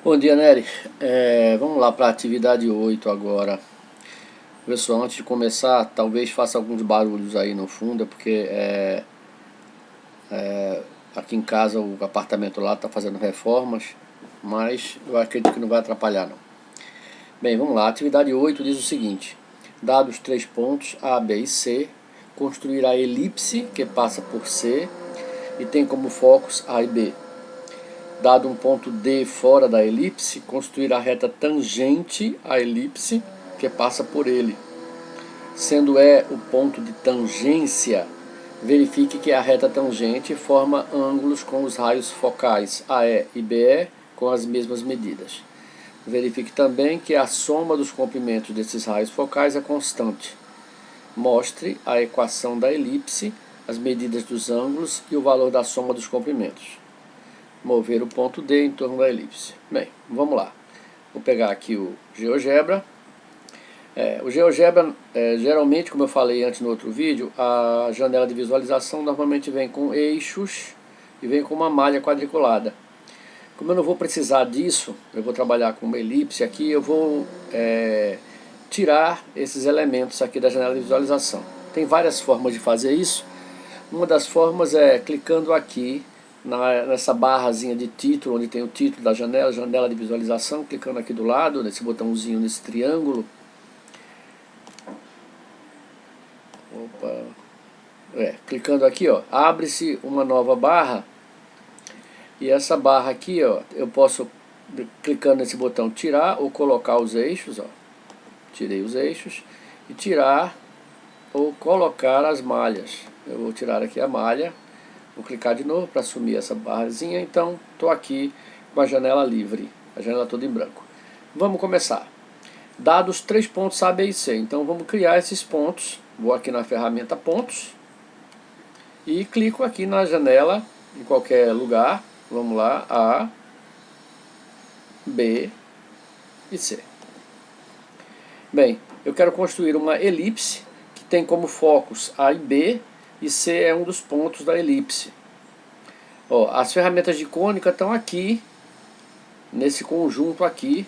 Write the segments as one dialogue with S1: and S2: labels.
S1: Bom dia, Nery. Vamos lá para a atividade 8 agora. Pessoal, antes de começar, talvez faça alguns barulhos aí no fundo, porque aqui em casa o apartamento lá está fazendo reformas, mas eu acredito que não vai atrapalhar não. Bem, vamos lá. A atividade 8 diz o seguinte: dados 3 pontos A, B e C, construir a elipse que passa por C e tem como focos A e B. Dado um ponto D fora da elipse, construir a reta tangente à elipse que passa por ele. Sendo E o ponto de tangência, verifique que a reta tangente forma ângulos com os raios focais AE e BE com as mesmas medidas. Verifique também que a soma dos comprimentos desses raios focais é constante. Mostre a equação da elipse, as medidas dos ângulos e o valor da soma dos comprimentos. Mover o ponto D em torno da elipse. Bem, vamos lá. Vou pegar aqui o GeoGebra. O GeoGebra, geralmente, como eu falei antes no outro vídeo, a janela de visualização normalmente vem com eixos e vem com uma malha quadriculada. Como eu não vou precisar disso, eu vou trabalhar com uma elipse aqui, eu vou tirar esses elementos aqui da janela de visualização. Tem várias formas de fazer isso. Uma das formas é clicando aqui nessa barrazinha de título, onde tem o título da janela, janela de visualização, clicando aqui do lado, nesse botãozinho, nesse triângulo. Clicando aqui, ó, abre-se uma nova barra, e essa barra aqui, ó, eu posso, clicando nesse botão, tirar ou colocar os eixos, ó, tirei os eixos, e tirar ou colocar as malhas. Eu vou tirar aqui a malha. Vou clicar de novo para assumir essa barrazinha. Então, estou aqui com a janela livre, a janela toda em branco. Vamos começar. Dados 3 pontos A, B e C. Então, vamos criar esses pontos. Vou aqui na ferramenta pontos e clico aqui na janela, em qualquer lugar. Vamos lá, A, B e C. Bem, eu quero construir uma elipse que tem como focos A e B, e C é um dos pontos da elipse. Ó, as ferramentas de cônica estão aqui, nesse conjunto aqui.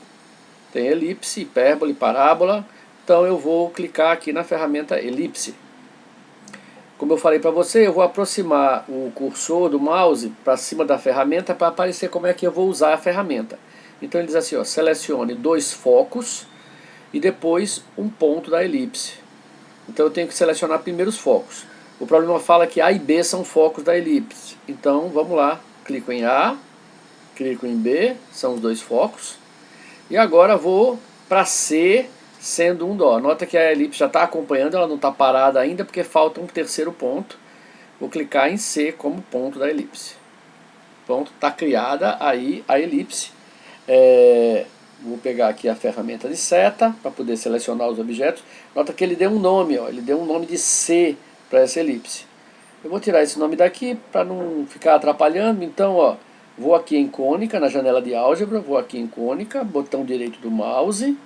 S1: Tem elipse, hipérbole, parábola. Então eu vou clicar aqui na ferramenta elipse. Como eu falei para você, eu vou aproximar o cursor do mouse para cima da ferramenta para aparecer como é que eu vou usar a ferramenta. Então ele diz assim, ó, selecione 2 focos e depois um ponto da elipse. Então eu tenho que selecionar primeiro os focos. O problema fala que A e B são focos da elipse. Então vamos lá, clico em A, clico em B, são os 2 focos. E agora vou para C, sendo um dó. Nota que a elipse já está acompanhando, ela não está parada ainda porque falta um terceiro ponto. Vou clicar em C como ponto da elipse. Pronto, está criada aí a elipse. Vou pegar aqui a ferramenta de seta para poder selecionar os objetos. Nota que ele deu um nome, ó, ele deu um nome de C para essa elipse. Eu vou tirar esse nome daqui para não ficar atrapalhando. Então, ó, vou aqui em cônica, na janela de álgebra, vou aqui em cônica, botão direito do mouse.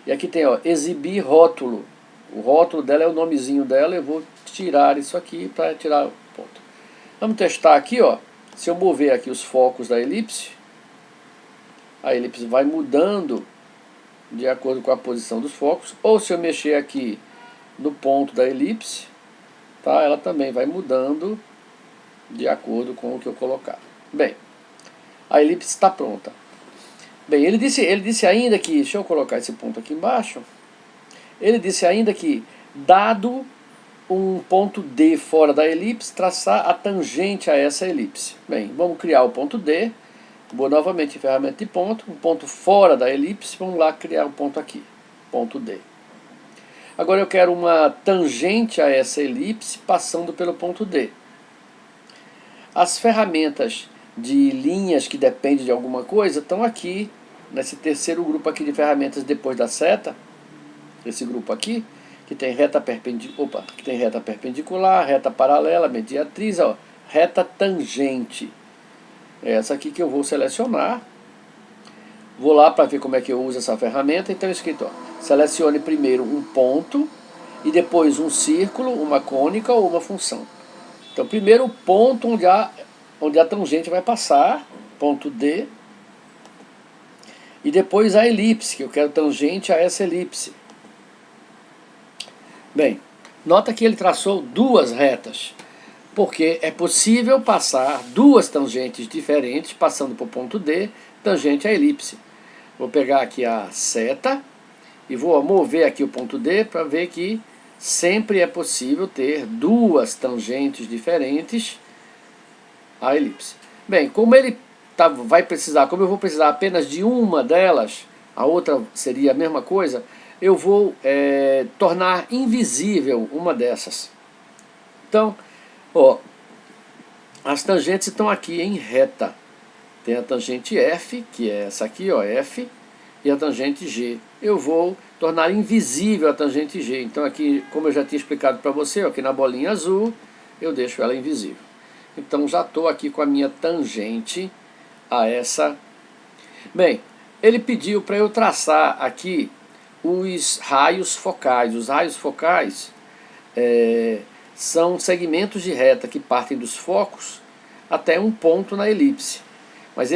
S1: E aqui tem, ó, exibir rótulo. O rótulo dela é o nomezinho dela. Eu vou tirar isso aqui para tirar o ponto. Vamos testar aqui, ó. Se eu mover aqui os focos da elipse, a elipse vai mudando de acordo com a posição dos focos. Ou se eu mexer aqui no ponto da elipse, tá, ela também vai mudando de acordo com o que eu colocar. Bem, a elipse está pronta. Bem, ele disse ainda que, deixa eu colocar esse ponto aqui embaixo, ele disse ainda que, dado um ponto D fora da elipse, traçar a tangente a essa elipse. Bem, vamos criar o ponto D, vou novamente em ferramenta de ponto, um ponto fora da elipse, vamos lá criar um ponto aqui, ponto D. Agora eu quero uma tangente a essa elipse passando pelo ponto D. As ferramentas de linhas que dependem de alguma coisa estão aqui, nesse terceiro grupo aqui de ferramentas depois da seta, esse grupo aqui, que tem reta perpendicular, reta paralela, mediatriz, ó, reta tangente. É essa aqui que eu vou selecionar. Vou lá para ver como é que eu uso essa ferramenta. Então é escrito, ó, selecione primeiro um ponto e depois um círculo, uma cônica ou uma função. Então primeiro o ponto onde a tangente vai passar, ponto D. E depois a elipse, que eu quero tangente a essa elipse. Bem, nota que ele traçou duas retas, porque é possível passar duas tangentes diferentes, passando por ponto D, tangente à elipse. Vou pegar aqui a seta e vou mover aqui o ponto D para ver que sempre é possível ter duas tangentes diferentes à elipse. Bem, como ele como eu vou precisar apenas de uma delas, a outra seria a mesma coisa, eu vou tornar invisível uma dessas. Então, ó, as tangentes estão aqui em reta. Tem a tangente F, que é essa aqui, ó, F, e a tangente G. Eu vou tornar invisível a tangente G. Então aqui, como eu já tinha explicado para você, ó, aqui na bolinha azul, eu deixo ela invisível. Então já estou aqui com a minha tangente a essa. Bem, ele pediu para eu traçar aqui os raios focais. Os raios focais são segmentos de reta que partem dos focos até um ponto na elipse. Mas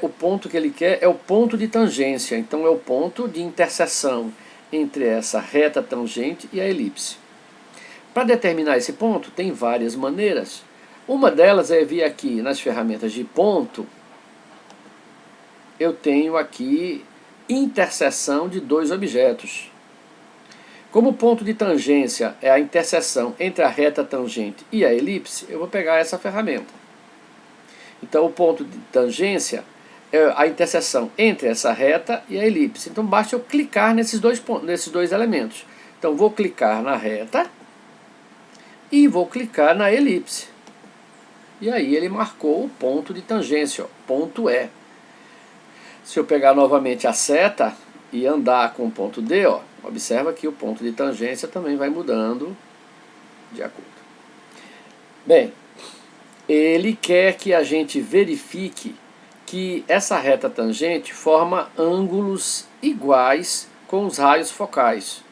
S1: o ponto que ele quer é o ponto de tangência. Então é o ponto de interseção entre essa reta tangente e a elipse. Para determinar esse ponto, tem várias maneiras. Uma delas é vir aqui nas ferramentas de ponto. Eu tenho aqui interseção de dois objetos. Como o ponto de tangência é a interseção entre a reta tangente e a elipse, eu vou pegar essa ferramenta. Então o ponto de tangência é a interseção entre essa reta e a elipse. Então basta eu clicar nesses dois elementos. Então vou clicar na reta e vou clicar na elipse. E aí ele marcou o ponto de tangência, ó, ponto E. Se eu pegar novamente a seta e andar com o ponto D, ó, observa que o ponto de tangência também vai mudando de acordo. Bem, ele quer que a gente verifique que essa reta tangente forma ângulos iguais com os raios focais.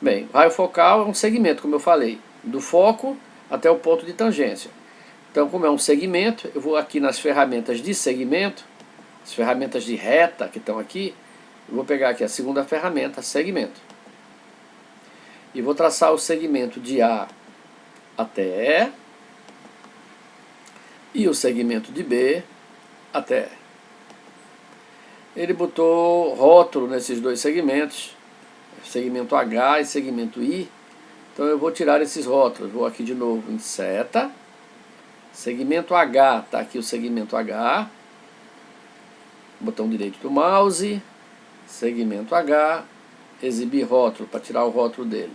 S1: Bem, o raio focal é um segmento, como eu falei, do foco até o ponto de tangência. Então, como é um segmento, eu vou aqui nas ferramentas de segmento, as ferramentas de reta que estão aqui, eu vou pegar aqui a segunda ferramenta, segmento. E vou traçar o segmento de A até E e o segmento de B até E. Ele botou rótulo nesses dois segmentos, segmento H e segmento I. Então eu vou tirar esses rótulos. Vou aqui de novo em seta, segmento H, está aqui o segmento H, botão direito do mouse, segmento H, exibir rótulo para tirar o rótulo dele.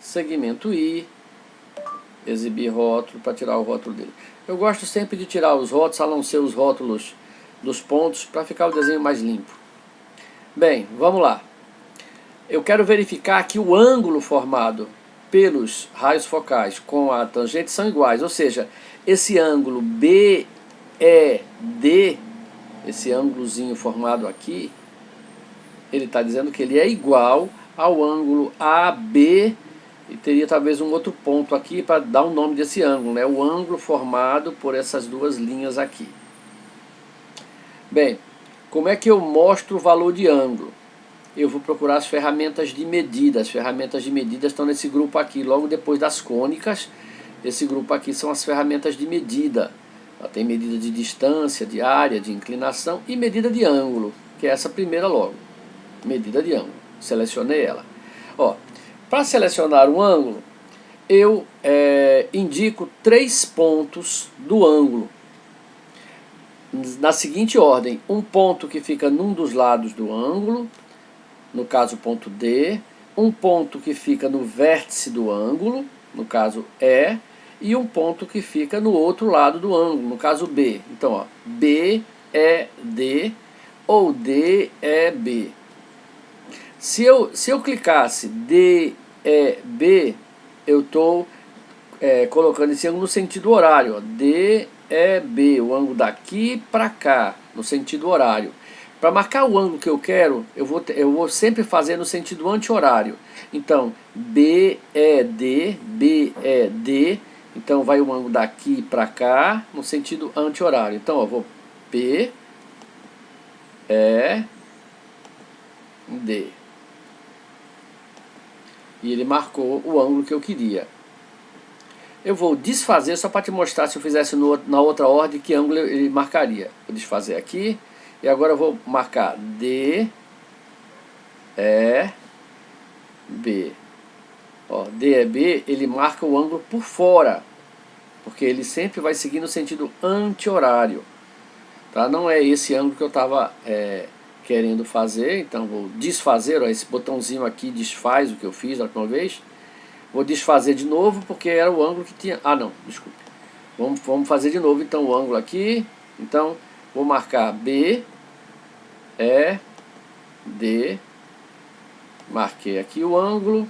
S1: Segmento I, exibir rótulo para tirar o rótulo dele. Eu gosto sempre de tirar os rótulos, a não ser os rótulos dos pontos, para ficar o desenho mais limpo. Bem, vamos lá. Eu quero verificar que o ângulo formado pelos raios focais com a tangente são iguais, ou seja, esse ângulo BED, esse ângulozinho formado aqui, ele está dizendo que ele é igual ao ângulo AB, e teria talvez um outro ponto aqui para dar o nome desse ângulo, né? O ângulo formado por essas duas linhas aqui. Bem, como é que eu mostro o valor de ângulo? Eu vou procurar as ferramentas de medida. As ferramentas de medida estão nesse grupo aqui, logo depois das cônicas. Esse grupo aqui são as ferramentas de medida. Tem medida de distância, de área, de inclinação e medida de ângulo, que é essa primeira logo. Medida de ângulo. Selecionei ela. Ó, para selecionar um ângulo, eu indico 3 pontos do ângulo. Na seguinte ordem: um ponto que fica num dos lados do ângulo, no caso ponto D, um ponto que fica no vértice do ângulo, no caso E, e um ponto que fica no outro lado do ângulo, no caso B. Então, ó, B é D ou D é B. Se eu clicasse D é B, eu estou colocando esse ângulo no sentido horário. Ó, D é B, o ângulo daqui para cá, no sentido horário. Para marcar o ângulo que eu quero, eu vou sempre fazer no sentido anti-horário. Então, B é D, B é D. Então, vai o ângulo daqui para cá, no sentido anti-horário. Então, ó, vou P, E, D. E ele marcou o ângulo que eu queria. Eu vou desfazer só para te mostrar, se eu fizesse na outra ordem, que ângulo ele marcaria. Vou desfazer aqui. E agora eu vou marcar D, E, B. Ó, D, E, B, ele marca o ângulo por fora, porque ele sempre vai seguir no sentido anti-horário. Tá? Não é esse ângulo que eu estava querendo fazer, então vou desfazer. Ó, esse botãozinho aqui desfaz o que eu fiz da última vez. Vou desfazer de novo, porque era o ângulo que tinha... Ah, não, desculpe. Vamos fazer de novo, então, o ângulo aqui. Então, vou marcar B, E, D. Marquei aqui o ângulo.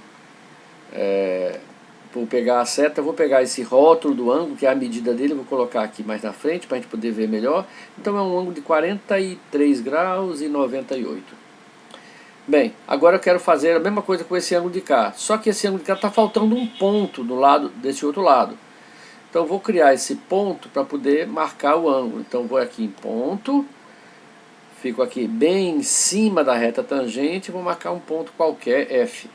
S1: Vou pegar a seta, vou pegar esse rótulo do ângulo, que é a medida dele, vou colocar aqui mais na frente, para a gente poder ver melhor. Então, é um ângulo de 43 graus e 98. Bem, agora eu quero fazer a mesma coisa com esse ângulo de cá. Só que esse ângulo de cá está faltando um ponto do lado desse outro lado. Então eu vou criar esse ponto para poder marcar o ângulo. Então vou aqui em ponto. Fico aqui bem em cima da reta tangente. Vou marcar um ponto qualquer, F.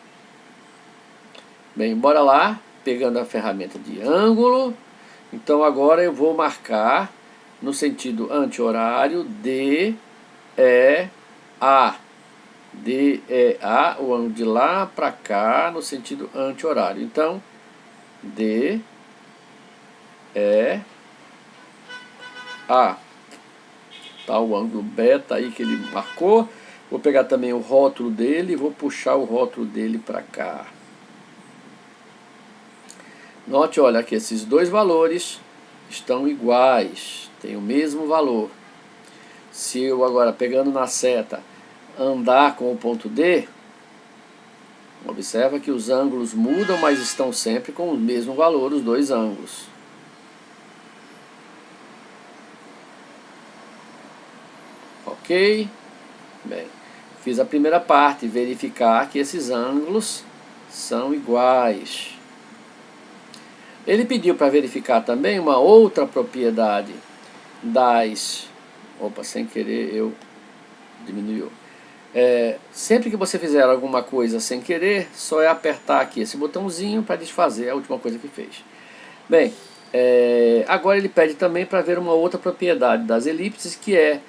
S1: Bem, bora lá. Pegando a ferramenta de ângulo. Então agora eu vou marcar no sentido anti-horário D, E, A. D, E, A, o ângulo de lá para cá no sentido anti-horário. Então, D, E, A. Tá o ângulo beta aí que ele marcou. Vou pegar também o rótulo dele e vou puxar o rótulo dele para cá. Note, olha, que esses dois valores estão iguais, tem o mesmo valor. Se eu agora, pegando na seta, andar com o ponto D, observa que os ângulos mudam, mas estão sempre com o mesmo valor, os dois ângulos. Ok? Bem, fiz a primeira parte, verificar que esses ângulos são iguais. Ele pediu para verificar também uma outra propriedade das... Opa, sem querer eu diminuiu. Sempre que você fizer alguma coisa sem querer, só é apertar aqui esse botãozinho para desfazer a última coisa que fez. Bem, agora ele pede também para ver uma outra propriedade das elipses, que é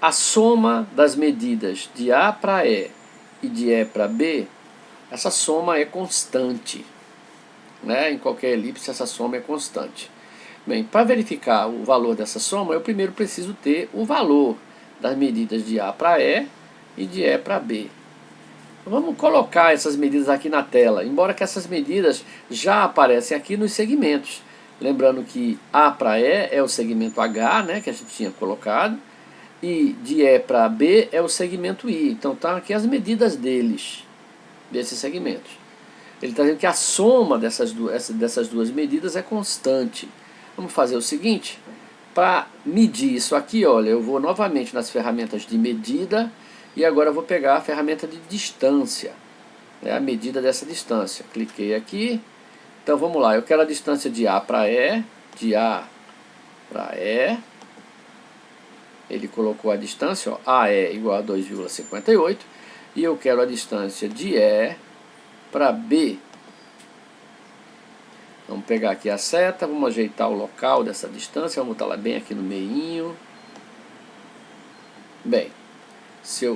S1: a soma das medidas de A para E e de E para B. Essa soma é constante, né? Em qualquer elipse essa soma é constante. Bem, para verificar o valor dessa soma, eu primeiro preciso ter o valor das medidas de A para E e de E para B. Vamos colocar essas medidas aqui na tela, embora que essas medidas já aparecem aqui nos segmentos. Lembrando que A para E é o segmento H, né, que a gente tinha colocado, e de E para B é o segmento I. Então tá aqui as medidas desses segmentos. Ele está dizendo que a soma dessas duas medidas é constante. Vamos fazer o seguinte, para medir isso aqui, olha, eu vou novamente nas ferramentas de medida e agora eu vou pegar a ferramenta de distância, a medida dessa distância. Cliquei aqui, então vamos lá, eu quero a distância de A para E, de A para E, ele colocou a distância, ó, AE igual a 2,58, e eu quero a distância de E para B. Vamos pegar aqui a seta, vamos ajeitar o local dessa distância, vamos botar ela bem aqui no meinho. Bem,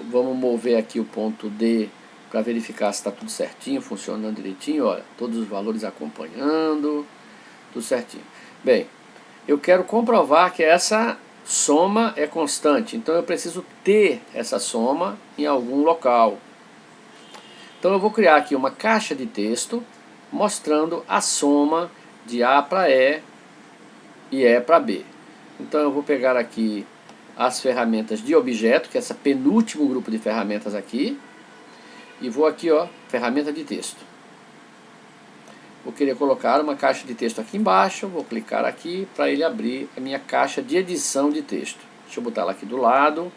S1: vamos mover aqui o ponto D para verificar se está tudo certinho, funcionando direitinho. Olha, todos os valores acompanhando, tudo certinho. Bem, eu quero comprovar que essa soma é constante, então eu preciso ter essa soma em algum local. Então eu vou criar aqui uma caixa de texto mostrando a soma de A para E e E para B. Então eu vou pegar aqui as ferramentas de objeto, que é esse penúltimo grupo de ferramentas aqui, e vou aqui, ó, ferramenta de texto. Vou querer colocar uma caixa de texto aqui embaixo, vou clicar aqui para ele abrir a minha caixa de edição de texto. Deixa eu botar ela aqui do lado,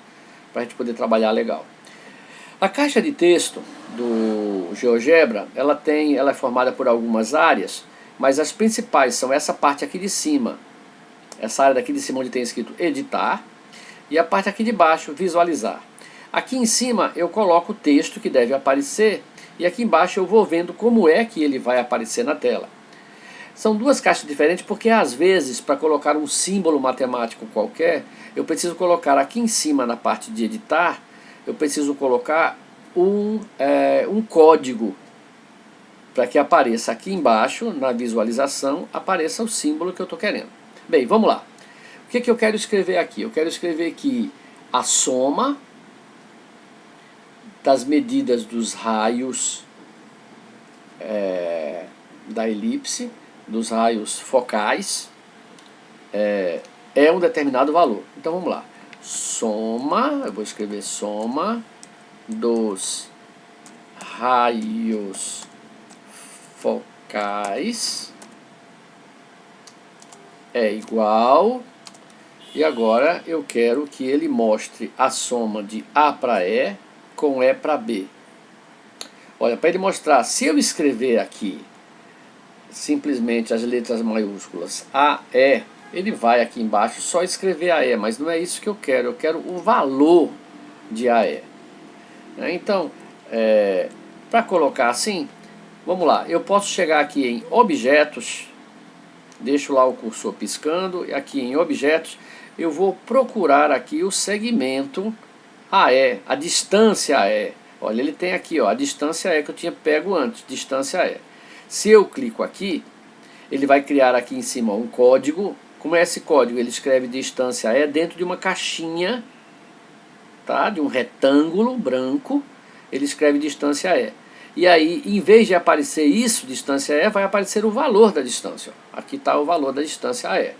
S1: para a gente poder trabalhar legal. A caixa de texto do GeoGebra, ela é formada por algumas áreas, mas as principais são essa parte aqui de cima, essa área daqui de cima onde tem escrito editar, e a parte aqui de baixo, visualizar. Aqui em cima eu coloco o texto que deve aparecer e aqui embaixo eu vou vendo como é que ele vai aparecer na tela. São duas caixas diferentes porque às vezes para colocar um símbolo matemático qualquer, eu preciso colocar aqui em cima na parte de editar, eu preciso colocar um código para que apareça aqui embaixo, na visualização, apareça o símbolo que eu estou querendo. Bem, vamos lá. O que eu quero escrever aqui? Eu quero escrever aqui a soma das medidas dos raios da elipse, dos raios focais, é um determinado valor. Então vamos lá. Soma, eu vou escrever soma dos raios focais é igual, e agora eu quero que ele mostre a soma de A para E com E para B. Olha, para ele mostrar, se eu escrever aqui simplesmente as letras maiúsculas AE, ele vai aqui embaixo só escrever AE, mas não é isso que eu quero o valor de AE. Então, para colocar assim, vamos lá, eu posso chegar aqui em objetos, deixo lá o cursor piscando, e aqui em objetos eu vou procurar aqui o segmento AE, a distância AE. Olha, ele tem aqui ó, a distância AE que eu tinha pego antes, distância AE. Se eu clico aqui, ele vai criar aqui em cima um código. Como é esse código? Ele escreve distância E dentro de uma caixinha, tá? De um retângulo branco, ele escreve distância E. E aí, em vez de aparecer isso, distância E, vai aparecer o valor da distância. Aqui está o valor da distância E.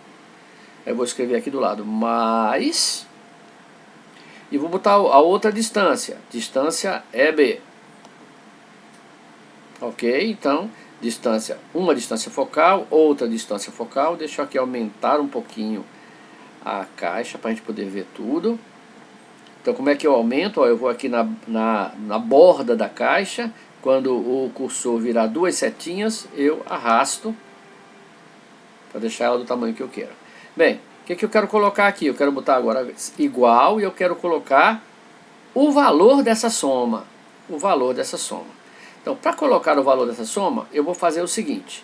S1: Eu vou escrever aqui do lado, mais... E vou botar a outra distância, distância EB. Ok? Então... uma distância focal, outra distância focal. Deixa eu aqui aumentar um pouquinho a caixa para a gente poder ver tudo. Então como é que eu aumento? Ó, eu vou aqui na borda da caixa, quando o cursor virar duas setinhas, eu arrasto para deixar ela do tamanho que eu quero. Bem, o que eu quero colocar aqui? Eu quero botar agora igual e eu quero colocar o valor dessa soma. O valor dessa soma. Então, para colocar o valor dessa soma, eu vou fazer o seguinte.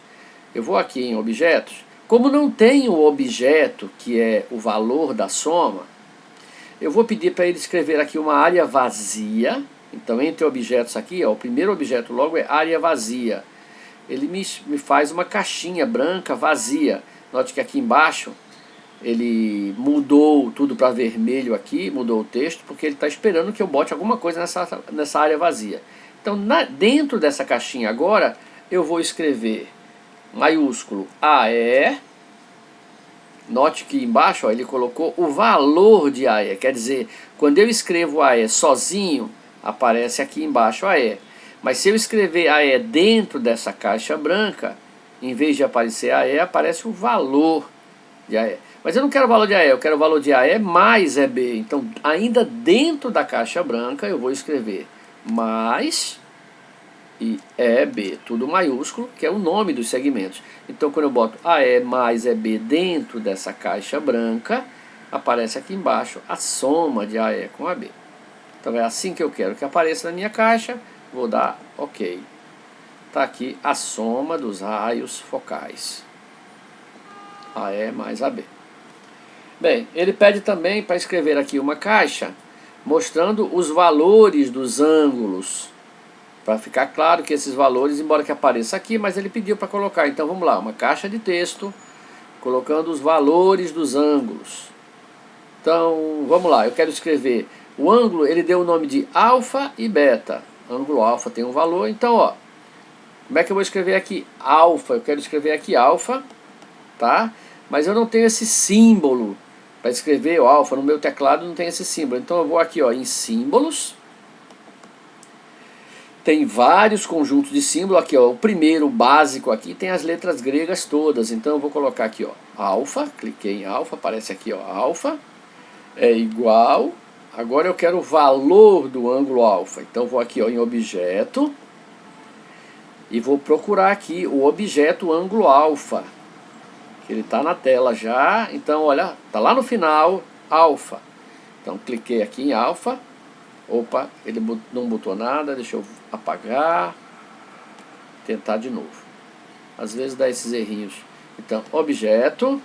S1: Eu vou aqui em objetos. Como não tem o objeto, que é o valor da soma, eu vou pedir para ele escrever aqui uma área vazia. Então, entre objetos aqui, ó, o primeiro objeto logo é área vazia. Ele me faz uma caixinha branca vazia. Note que aqui embaixo ele mudou tudo para vermelho aqui, mudou o texto, porque ele está esperando que eu bote alguma coisa nessa área vazia. Então, dentro dessa caixinha agora, eu vou escrever maiúsculo AE. Note que embaixo ó, ele colocou o valor de AE. Quer dizer, quando eu escrevo AE sozinho, aparece aqui embaixo AE. Mas se eu escrever AE dentro dessa caixa branca, em vez de aparecer AE, aparece o valor de AE. Mas eu não quero o valor de AE, eu quero o valor de AE mais EB. Então, ainda dentro da caixa branca, eu vou escrever mais e EB, tudo maiúsculo, que é o nome dos segmentos. Então, quando eu boto AE mais EB dentro dessa caixa branca, aparece aqui embaixo a soma de AE com AB. Então, é assim que eu quero que apareça na minha caixa. Vou dar OK. Está aqui a soma dos raios focais. AE mais AB. Bem, ele pede também para escrever aqui uma caixa mostrando os valores dos ângulos. Para ficar claro que esses valores, embora que apareça aqui, mas ele pediu para colocar. Então vamos lá, uma caixa de texto colocando os valores dos ângulos. Então vamos lá, eu quero escrever o ângulo, ele deu o nome de alfa e beta. Ângulo alfa tem um valor, então ó, como é que eu vou escrever aqui alfa? Eu quero escrever aqui alfa, tá? Mas eu não tenho esse símbolo para escrever o alfa, no meu teclado não tem esse símbolo. Então eu vou aqui ó, em símbolos. Tem vários conjuntos de símbolos. Aqui ó, o primeiro básico aqui tem as letras gregas todas. Então eu vou colocar aqui ó, alfa, cliquei em alfa, aparece aqui ó, alfa é igual. Agora eu quero o valor do ângulo alfa. Então vou aqui ó, em objeto e vou procurar aqui o objeto ângulo alfa. Ele está na tela já, então olha, está lá no final, alfa. Então cliquei aqui em alfa, Opa, ele não botou nada, deixa eu apagar, tentar de novo. Às vezes dá esses errinhos. Então, objeto,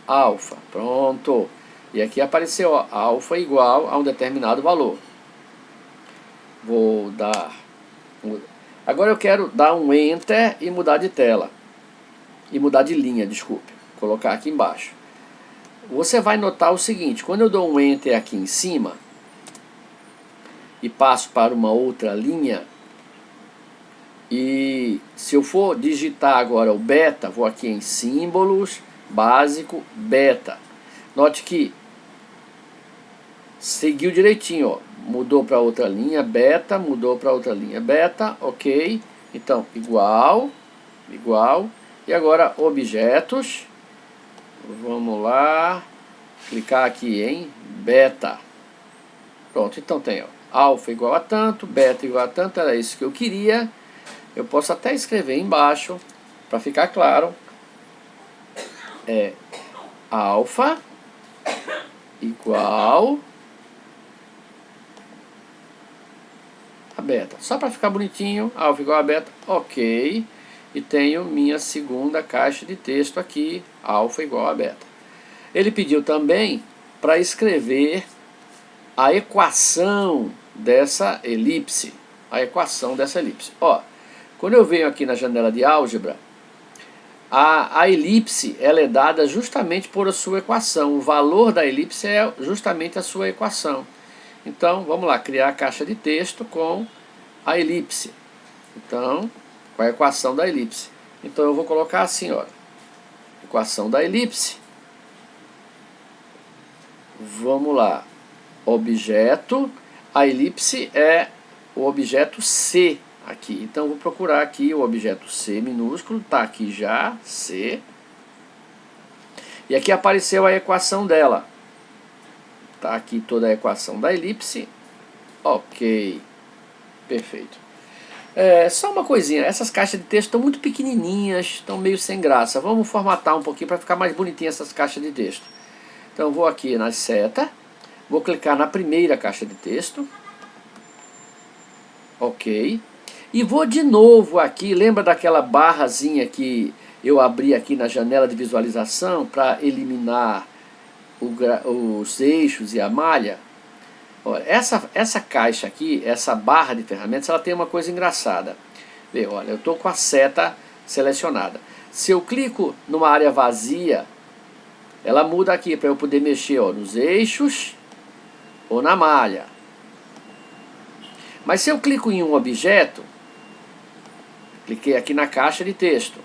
S1: alfa, pronto. E aqui apareceu, ó, alfa igual a um determinado valor. Vou dar... Agora eu quero dar um Enter e mudar de tela. E mudar de linha, desculpe. Vou colocar aqui embaixo. Você vai notar o seguinte, quando eu dou um Enter aqui em cima e passo para uma outra linha, e se eu for digitar agora o beta, vou aqui em símbolos, básico, beta. Note que seguiu direitinho, ó. Mudou para outra linha, beta, mudou para outra linha, beta, ok. Então, igual, igual. E agora, objetos. Vamos lá. Clicar aqui em beta. Pronto, então tem, ó, alfa igual a tanto, beta igual a tanto, era isso que eu queria. Eu posso até escrever embaixo, para ficar claro. É alfa igual a beta. Só para ficar bonitinho, alfa igual a beta, ok. E tenho minha segunda caixa de texto aqui, alfa igual a beta. Ele pediu também para escrever a equação dessa elipse. A equação dessa elipse. Ó, quando eu venho aqui na janela de álgebra, a elipse ela é dada justamente por a sua equação. O valor da elipse é justamente a sua equação. Então, vamos lá, criar a caixa de texto com a elipse. Então, com a equação da elipse. Então, eu vou colocar assim, ó, equação da elipse. Vamos lá, objeto, a elipse é o objeto C aqui. Então, eu vou procurar aqui o objeto C minúsculo, tá aqui já, C. E aqui apareceu a equação dela. Tá aqui toda a equação da elipse. Ok, perfeito. Só uma coisinha, essas caixas de texto estão muito pequenininhas, estão meio sem graça. Vamos formatar um pouquinho para ficar mais bonitinha essas caixas de texto. Então eu vou aqui na seta, vou clicar na primeira caixa de texto. Ok. E vou de novo aqui, lembra daquela barrazinha que eu abri aqui na janela de visualização para eliminar os eixos e a malha? Olha, essa caixa aqui, essa barra de ferramentas, ela tem uma coisa engraçada. Vê, olha, eu estou com a seta selecionada. Se eu clico numa área vazia, ela muda aqui para eu poder mexer, ó, nos eixos ou na malha. Mas se eu clico em um objeto, cliquei aqui na caixa de texto,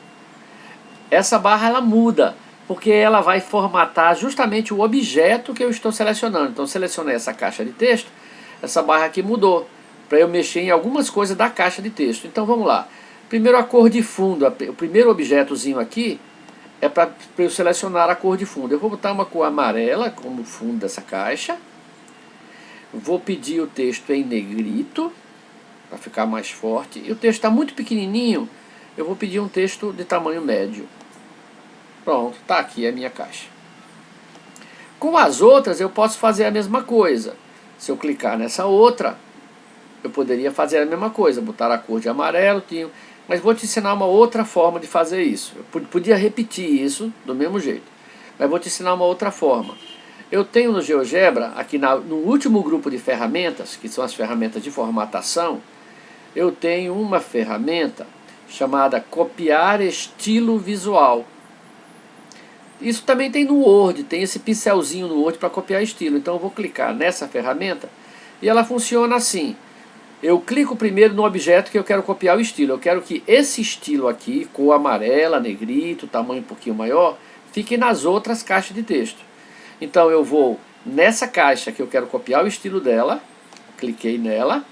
S1: essa barra ela muda, porque ela vai formatar justamente o objeto que eu estou selecionando. Então, selecionei essa caixa de texto, essa barra aqui mudou, para eu mexer em algumas coisas da caixa de texto. Então, vamos lá. Primeiro, a cor de fundo. O primeiro objetozinho aqui é para eu selecionar a cor de fundo. Eu vou botar uma cor amarela como fundo dessa caixa. Vou pedir o texto em negrito, para ficar mais forte. E o texto está muito pequenininho, eu vou pedir um texto de tamanho médio. Pronto, está aqui a minha caixa. Com as outras eu posso fazer a mesma coisa. Se eu clicar nessa outra, eu poderia fazer a mesma coisa, botar a cor de amarelo, mas vou te ensinar uma outra forma de fazer isso. Eu podia repetir isso do mesmo jeito, mas vou te ensinar uma outra forma. Eu tenho no GeoGebra, aqui no último grupo de ferramentas, que são as ferramentas de formatação, eu tenho uma ferramenta chamada copiar estilo visual. Isso também tem no Word, tem esse pincelzinho no Word para copiar estilo. Então eu vou clicar nessa ferramenta e ela funciona assim. Eu clico primeiro no objeto que eu quero copiar o estilo. Eu quero que esse estilo aqui, cor amarela, negrito, tamanho um pouquinho maior, fique nas outras caixas de texto. Então eu vou nessa caixa que eu quero copiar o estilo dela, cliquei nela,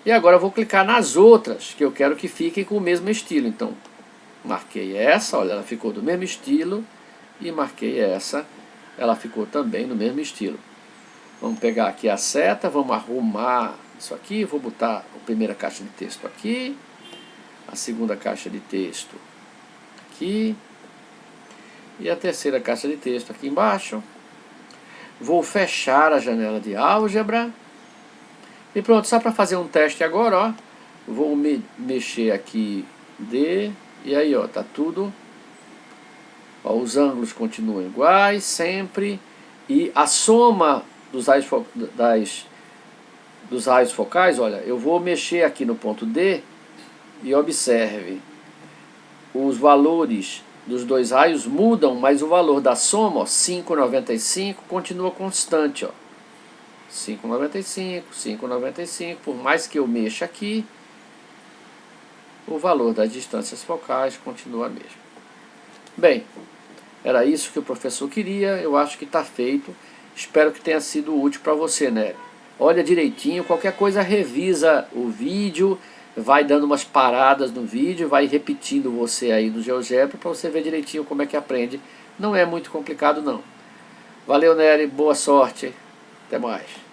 S1: e agora eu vou clicar nas outras que eu quero que fiquem com o mesmo estilo. Então marquei essa, olha, ela ficou do mesmo estilo, e marquei essa, ela ficou também no mesmo estilo. Vamos pegar aqui a seta, vamos arrumar isso aqui, vou botar a primeira caixa de texto aqui, a segunda caixa de texto aqui, e a terceira caixa de texto aqui embaixo. Vou fechar a janela de álgebra, E pronto, só para fazer um teste agora, ó. Vou mexer aqui D, e aí, ó, tá tudo. Ó, os ângulos continuam iguais, sempre. E a soma dos raios focais, olha, eu vou mexer aqui no ponto D e observe. Os valores dos dois raios mudam, mas o valor da soma, ó, 5,95, continua constante, ó. 5,95, 5,95, por mais que eu mexa aqui, o valor das distâncias focais continua mesmo. Bem, era isso que o professor queria, eu acho que está feito. Espero que tenha sido útil para você, né? Olha direitinho, qualquer coisa revisa o vídeo, vai dando umas paradas no vídeo, vai repetindo você aí no GeoGebra para você ver direitinho como é que aprende. Não é muito complicado não. Valeu, Nery, boa sorte, até mais.